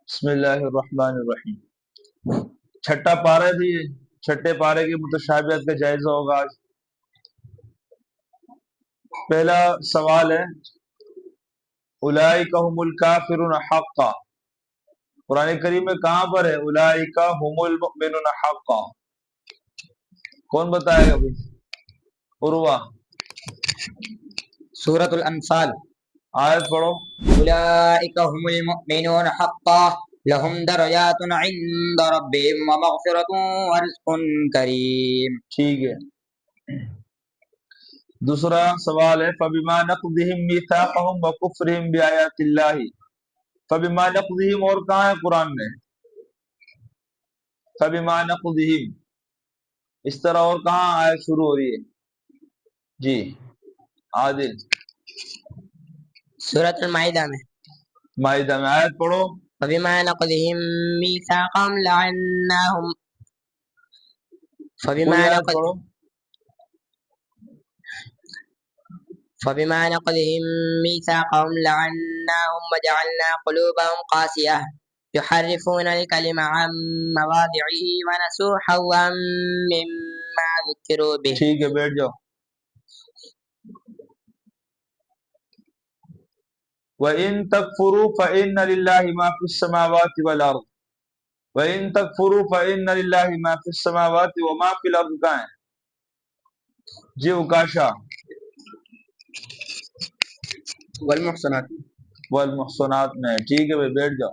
بسم اللہ الرحمن الرحیم۔ چھٹا پارہ بھی چھٹے پارے کی متشابہت کا جائزہ ہوگا آج۔ پہلا سوال ہے اولئک هم الکافرون حقا، قرآن کریم میں کہاں پر ہے اولئک هم المؤمنون حقا؟ کون بتائے گا بھائی؟ عروہ۔ سورۃ الانفال، آیت پڑھو۔ اولئک هم المؤمنون حقا لهم درجات عند ربهم ومغفرۃ ورزق کریم۔ ٹھیک ہے۔ دوسرا سوال ہے فبما نقضهم میثاقهم وکفرهم بآیات اللہ۔ فبما نقضهم اور کہاں ہے قرآن میں؟ فبما نقضهم اس طرح اور کہاں آیت شروع ہو رہی ہے؟ جی عادل۔ سورۃ المائدہ میں مائدہ میں آیت پڑھو۔ فبما نقضهم میثاقهم لعناهم پوری آیت پڑھو۔ فبما نقضهم ميثاقهم لعناهم وجعلنا قلوبهم قاسية يحرفون الكلم عن مواضعه ونسوا حظا مما ذكروا به۔ ٹھیک ہے، بیٹھ جاؤ۔ وَإِن تَكْفُرُوا فَإِنَّ لِلَّهِ مَا فِي السَّمَاوَاتِ وَالْأَرْضِ وَإِن تَكْفُرُوا فَإِنَّ لِلَّهِ مَا فِي السَّمَاوَاتِ وَمَا فِي الْأَرْضِ کہاں ہے؟ جی اکاشا۔ والمحصنات والمحصنات میں ٹھیک ہے بھائی، بیٹھ جاؤ۔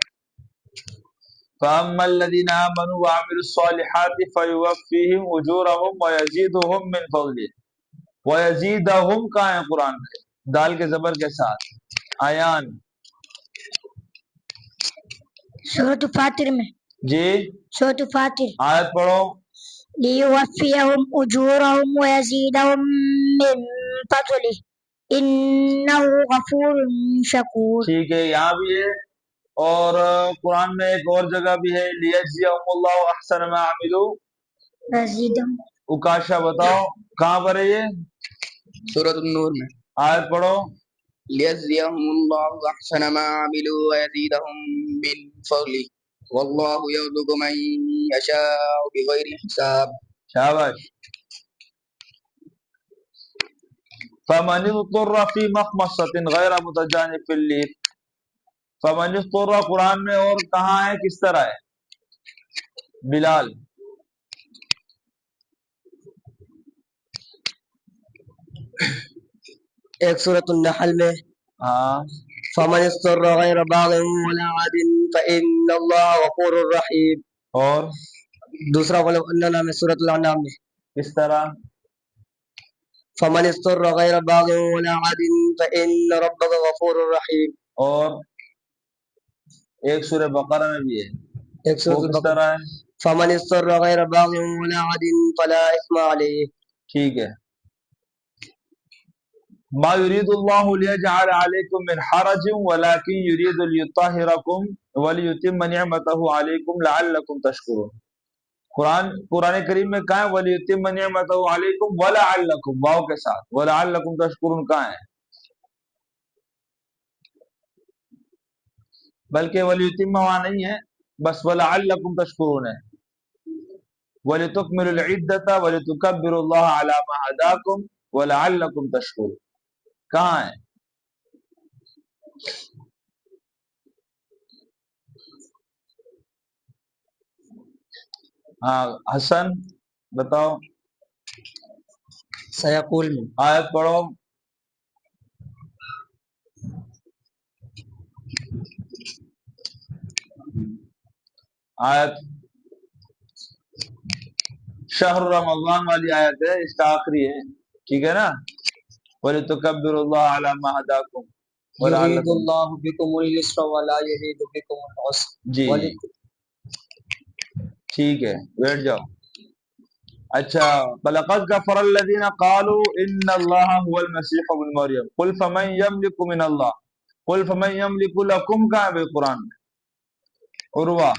فَأَمَّا الَّذِينَ آمَنُوا وَعَمِلُوا الصَّالِحَاتِ فَيُوَفِّيهِمْ أُجُورَهُمْ وَيَزِيدُهُمْ مِنْ فَضْلِهِ۔ وَيَزِيدَهُمْ کہاں ہے قرآن میں؟ دال کے زبر کے ساتھ آیان۔ سورۃ فاطر میں جی سورۃ فاطر آیت پڑھو۔ لیوفیہم اجورہم ویزیدہم من فضلہ انہ غفور شکور۔ ٹھیک ہے، یہاں بھی ہے اور قرآن میں ایک اور جگہ بھی ہے لیجزیہم اللہ احسن ما عملوا۔ ویزیدہم اکاشا بتاؤ کہاں پر ہے یہ؟ سورۃ النور میں آیت پڑھو۔ لیجزیہم اللہ احسن ما عملوا ویزیدہم من فضلہ واللہ یرزق من یشاء بغیر حساب۔ شاباش۔ فمن اضطر فی مخمصۃ غیر متجانف للإثم۔ فمن اضطر قرآن میں اور کہاں ہے، کس طرح ہے؟ بلال۔ ایک سورۃ النحل میں ہاں فمن اضطر غیر باغ ولا عاد فإن اللہ غفور رحیم۔ اور دوسرا ولو اننا میں سورۃ الانعام میں کس طرح؟ فمن اضطر غیر باغ ولا عاد فإن ربک غفور رحیم۔ اور ایک سورہ بقرہ میں بھی ہے، ایک وہ سورۃ کس البقرہ طرح ہے؟ فمن اضطر غیر باغ ولا عاد فلا اثم علیہ۔ ٹھیک ہے۔ ما يريد الله ليجعل عليكم من حرج ولكن يريد ليطهركم وليتم نعمته عليكم لعلكم تشكرون۔ قرآن کریم میں کہاں ہے وليتم نعمته عليكم ولعلكم، واو کے ساتھ، ولعلكم تشكرون کہاں ہے؟ بلکہ وليتم وہاں نہیں ہے، بس ولعلكم تشكرون ہے۔ ولتكملوا العدة ولتكبروا الله على ما هداكم ولعلكم تشكرون کہاں ہے؟ ہاں حسن بتاؤ۔ سیقول میں آیت پڑھو۔ آیت شہر رمضان والی آیت ہے، اس کا آخری ہے، ٹھیک ہے نا؟ وَلِتُكَبِّرُوا اللَّهَ عَلَى مَا هَدَاكُمْ یرید وَلَعَلَّكُمْ۔ اللہ بکم اليسر ولا یرید بکم العسر۔ جی ٹھیک ہے، بیٹھ جاؤ۔ اچھا فَلَقَدْ كَفَرَ الَّذِينَ قَالُوا إِنَّ اللَّهَ هُوَ الْمَسِيحُ ابْنُ مَرْيَمَ قُلْ فَمَنْ يَمْلِكُ مِنَ اللَّهِ قُلْ فَمَنْ يَمْلِكُ لَكُمْ کہاں ہے قرآن میں؟ عروہ۔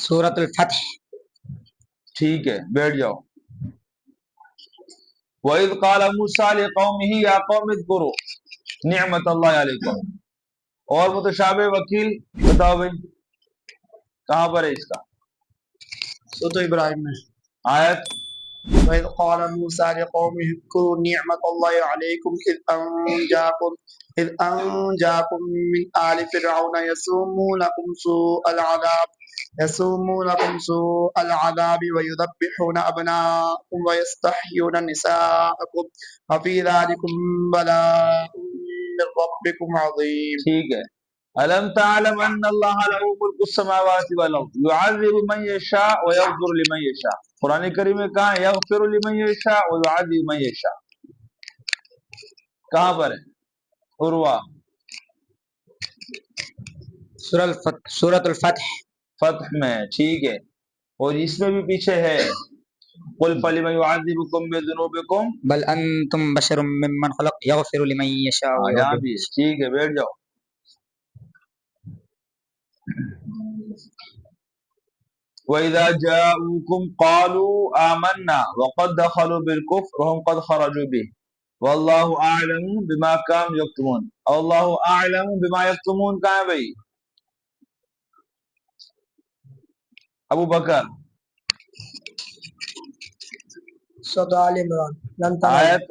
سورۃ الفتح۔ ٹھیک ہے، بیٹھ جاؤ۔ وَإِذْ قَالَ مُوسَىٰ لِقَوْمِهِ يَا قَوْمِ اذْكُرُوا نِعْمَتَ اللَّهِ عَلَيْكُمْ اور متشابہ وکیل بتاؤ بھائی کہاں پر ہے اس کا؟ سورۃ ابراہیم میں آیت وَإِذْ قَالَ مُوسَىٰ لِقَوْمِهِ اذْكُرُوا نِعْمَةَ اللَّهِ عَلَيْكُمْ إِذْ أَنجَاكُم مِّنْ آلِ فِرْعَوْنَ يَسُومُونَكُمْ سُوءَ الْعَذَابِ وَيُذَبِّحُونَ أَبْنَاءَكُمْ وَيَسْتَحْيُونَ نِسَاءَكُمْ وَفِي ذَلِكُمْ بَلَاءٌ مِّن رَّبِّكُمْ عَظِيمٌ. ٹھیک ہے. الم تعلم ان اللہ له ملک السماوات والارض يعذب من يشاء ويغفر لمن يشاء. قرآن کریم میں کہاں ہے یغفر لمن یشاء ويعذب من یشاء؟ کہاں پر ہے؟ عروہ سورۃ الفتح فتح میں. ٹھیک ہے. اور اس میں بھی پیچھے ہے قل فلم يعذبكم بذنوبكم بل انتم بشر ممن خلق یغفر لمن یشاء یہاں بھی ہے. ٹھیک ہے بیٹھ جاؤ. وَإِذَا جَاءُوكُمْ قَالُوا آمَنَّا وَقَدْ دَخَلُوا بِالْكُفْرِ وَهُمْ قَدْ خَرَجُوا بِهِ وَاللَّهُ أَعْلَمُ بِمَا كَانُوا يَكْتُمُونَ. اللَّهُ أَعْلَمُ بِمَا يَكْتُمُونَ کہاں ہے بھائی؟ ابو بکر سورۃ آل عمران آیت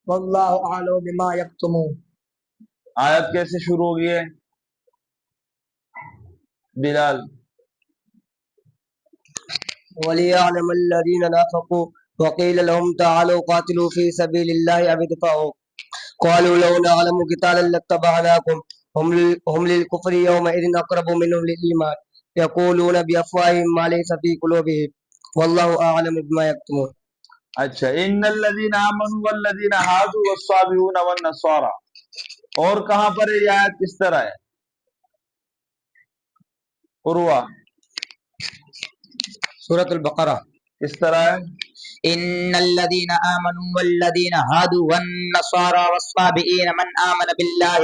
واللہ اعلم بما یکتمون. آیت کیسے شروع ہوئی ہے بلال؟ وَلِيَعْلَمَ الَّذِينَ نَافَقُوا وَقِيلَ لَهُمْ تَعَالَوْا قَاتِلُوا فِي سَبِيلِ اللَّهِ أَوِ ادْفَعُوا قَالُوا لَوْ نَعْلَمُ قِتَالًا لَاتَّبَعْنَاكُمْ هُمْ لِلْكُفْرِ يَوْمَئِذٍ أَقْرَبُ مِنْهُمْ لِلْإِيمَانِ يَقُولُونَ بِأَفْوَاهِهِم مَّا لَيْسَ فِي قُلُوبِهِمْ وَاللَّهُ أَعْلَمُ بِمَا يَكْتُمُونَ. اچھا ان الذين آمنوا والذين هادوا والصابئون والنصارى. اور کہاں پر ہے یہ آیت کس طرح ہے؟ عروہ سورۃ البقرہ کس طرح ہے؟ ان الذين آمنوا والذين هادوا والنصارى والصابئين من آمن بالله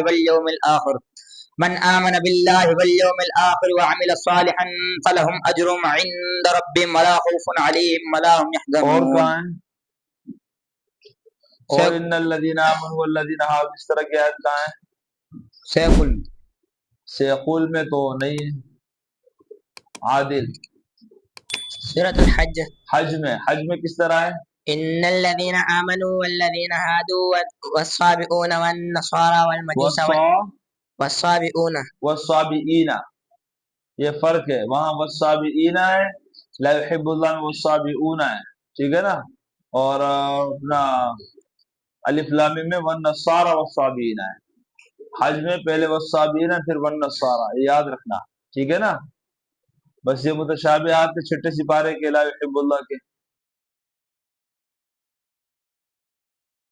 واليوم الآخر وعمل صالحا فلهم أجرهم عند ربهم ولا خوف عليهم ولا هم اور يحزنون. کہاں ہے؟ اور ان الذين آمنوا والذين هادوا اس طرح کی آیت کہاں ہے؟ سیقول میں تو نہیں ہے. عادل سورۃ الحج حج میں کس طرح ہے؟ ان الذين آمنوا والذين هادوا والصابئون والنصارى والمجوس والصابئون. والصابئین یہ فرق ہے. وہاں والصابئین ہے لا يحب اللہ والصابئون ہے. ٹھیک ہے نا. اور اپنا الف لام میم میں والنصارى والصابئین ہے. حج میں پہلے والصابئین پھر والنصارى. یہ یاد رکھنا. ٹھیک ہے نا. بس یہ متشابہات کے چھٹے سپارے کے لا يحب اللہ کے